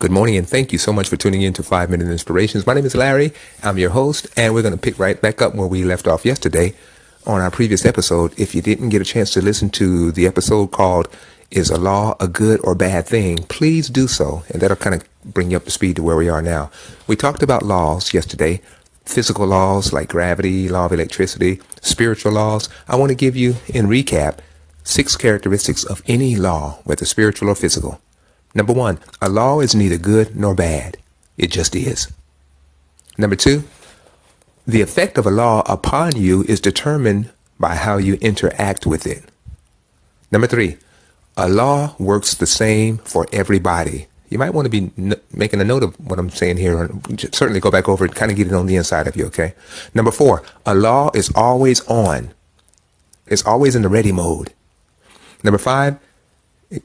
Good morning, and thank you so much for tuning in to 5 Minute Inspirations. My name is Larry. I'm your host, and we're going to pick right back up where we left off yesterday on our previous episode. If you didn't get a chance to listen to the episode called Is a Law a Good or Bad Thing, please do so, and that'll kind of bring you up to speed to where we are now. We talked about laws yesterday, physical laws like gravity, law of electricity, spiritual laws. I want to give you, in recap, 6 characteristics of any law, whether spiritual or physical. Number 1, a law is neither good nor bad. It just is. Number 2, the effect of a law upon you is determined by how you interact with it. Number 3, a law works the same for everybody. You might want to be making a note of what I'm saying here, and certainly go back over it, kind of get it on the inside of you, okay? Number 4, a law is always on. It's always in the ready mode. Number 5,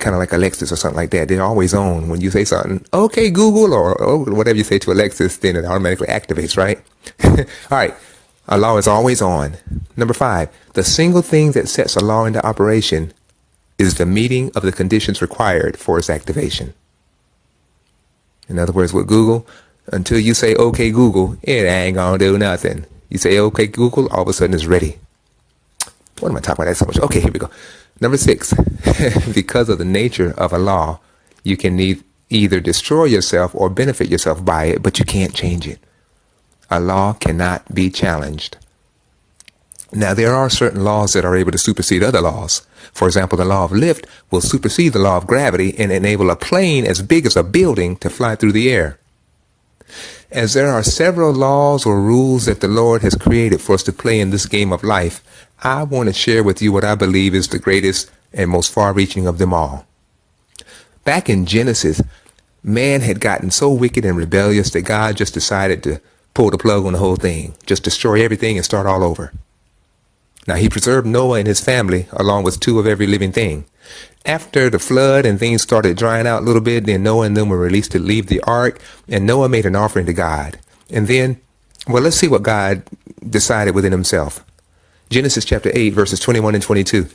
kind of like Alexis or something like that. They're always on. When you say something, okay, Google, or whatever you say to Alexis, then it automatically activates, right? All right. A law is always on. Number 5, the single thing that sets a law into operation is the meeting of the conditions required for its activation. In other words, with Google, until you say, okay, Google, it ain't gonna do nothing. You say, okay, Google, all of a sudden it's ready. What am I talking about that so much? Okay, here we go. Number 6, because of the nature of a law, you can either destroy yourself or benefit yourself by it, but you can't change it. A law cannot be challenged. Now, there are certain laws that are able to supersede other laws. For example, the law of lift will supersede the law of gravity and enable a plane as big as a building to fly through the air. As there are several laws or rules that the Lord has created for us to play in this game of life, I want to share with you what I believe is the greatest and most far-reaching of them all. Back in Genesis, man had gotten so wicked and rebellious that God just decided to pull the plug on the whole thing, just destroy everything and start all over. Now, he preserved Noah and his family along with 2 of every living thing. After the flood and things started drying out a little bit, then Noah and them were released to leave the ark, and Noah made an offering to God. And then, well, let's see what God decided within himself. Genesis chapter 8, verses 21 and 22.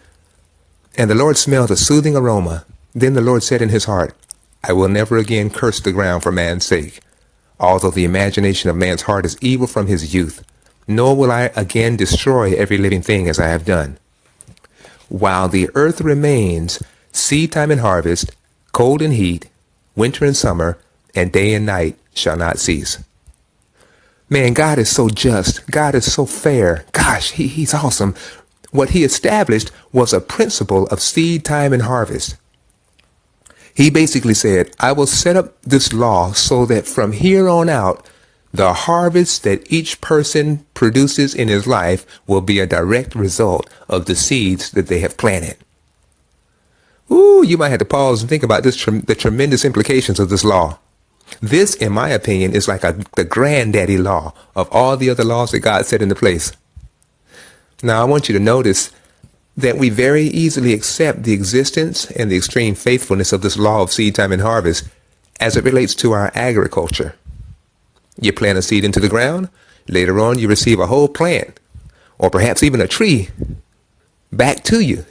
And the Lord smelled a soothing aroma. Then the Lord said in his heart, I will never again curse the ground for man's sake, although the imagination of man's heart is evil from his youth, nor will I again destroy every living thing as I have done. While the earth remains, seed time and harvest, cold and heat, winter and summer, and day and night shall not cease. Man, God is so just. God is so fair. Gosh, he's awesome. What he established was a principle of seed time and harvest. He basically said, I will set up this law so that from here on out, the harvest that each person produces in his life will be a direct result of the seeds that they have planted. Ooh, you might have to pause and think about the tremendous implications of this law. This, in my opinion, is like the Granddaddy Law of all the other laws that God set into place. Now, I want you to notice that we very easily accept the existence and the extreme faithfulness of this law of seed time and harvest as it relates to our agriculture. You plant a seed into the ground, later on you receive a whole plant, or perhaps even a tree, back to you.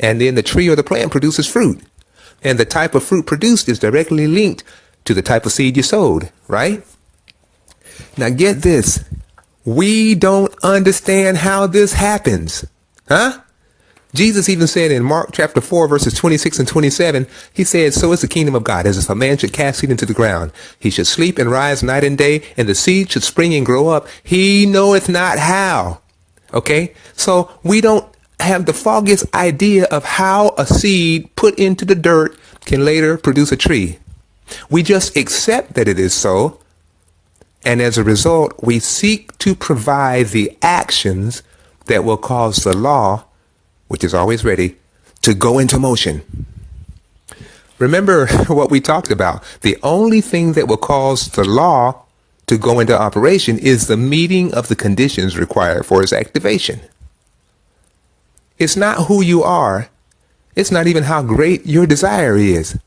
And then the tree or the plant produces fruit. And the type of fruit produced is directly linked to the type of seed you sowed, right? Now get this. We don't understand how this happens. Huh? Jesus even said in Mark chapter 4, verses 26 and 27, he said, so is the kingdom of God, as if a man should cast seed into the ground. He should sleep and rise night and day, and the seed should spring and grow up. He knoweth not how. Okay? So we don't have the foggiest idea of how a seed put into the dirt can later produce a tree. We just accept that it is so, and as a result, we seek to provide the actions that will cause the law, which is always ready, to go into motion. Remember what we talked about. The only thing that will cause the law to go into operation is the meeting of the conditions required for its activation. It's not who you are. It's not even how great your desire is.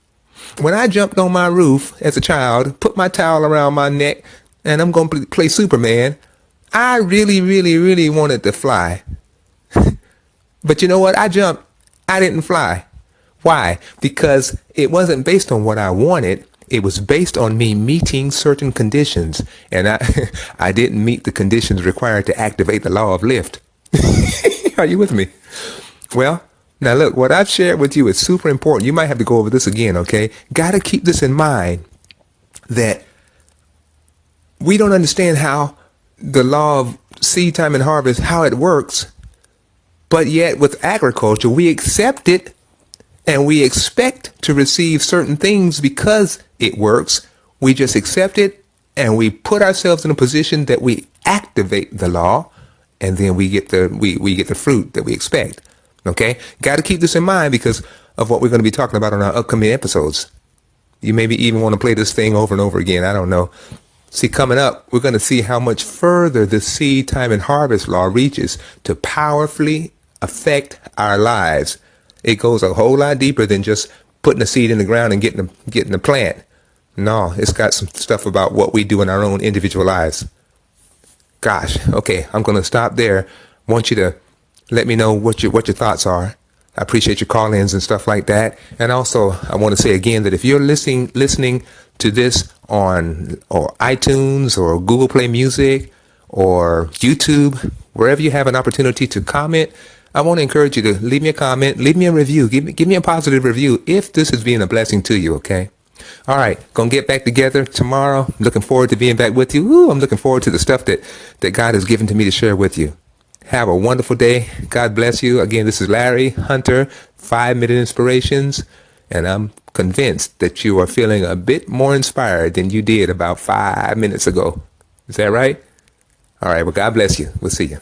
When I jumped on my roof as a child, put my towel around my neck, and I'm going to play Superman, I really, really, really wanted to fly. But you know what? I jumped. I didn't fly. Why? Because it wasn't based on what I wanted. It was based on me meeting certain conditions, and I didn't meet the conditions required to activate the law of lift. Are you with me? Well, now look, what I've shared with you is super important. You might have to go over this again, okay? Got to keep this in mind that we don't understand how the law of seed time and harvest, how it works, but yet with agriculture, we accept it and we expect to receive certain things because it works. We just accept it and we put ourselves in a position that we activate the law, and then we get the fruit that we expect. Okay? Got to keep this in mind because of what we're going to be talking about on our upcoming episodes. You maybe even want to play this thing over and over again. I don't know. See, coming up, we're going to see how much further the seed time and harvest law reaches to powerfully affect our lives. It goes a whole lot deeper than just putting a seed in the ground and getting a plant. No, it's got some stuff about what we do in our own individual lives. Gosh, okay, I'm going to stop there. Want you to let me know what your thoughts are. I appreciate your call-ins and stuff like that. And also, I want to say again that if you're listening to this on or iTunes or Google Play Music or YouTube, wherever you have an opportunity to comment, I want to encourage you to leave me a comment, leave me a review, give me a positive review if this is being a blessing to you, okay? All right, gonna get back together tomorrow. Looking forward to being back with you. Ooh, I'm looking forward to the stuff that God has given to me to share with you. Have a wonderful day. God bless you. Again, this is Larry Hunter, 5-Minute Inspirations, and I'm convinced that you are feeling a bit more inspired than you did about 5 minutes ago. Is that right? All right, well, God bless you. We'll see you.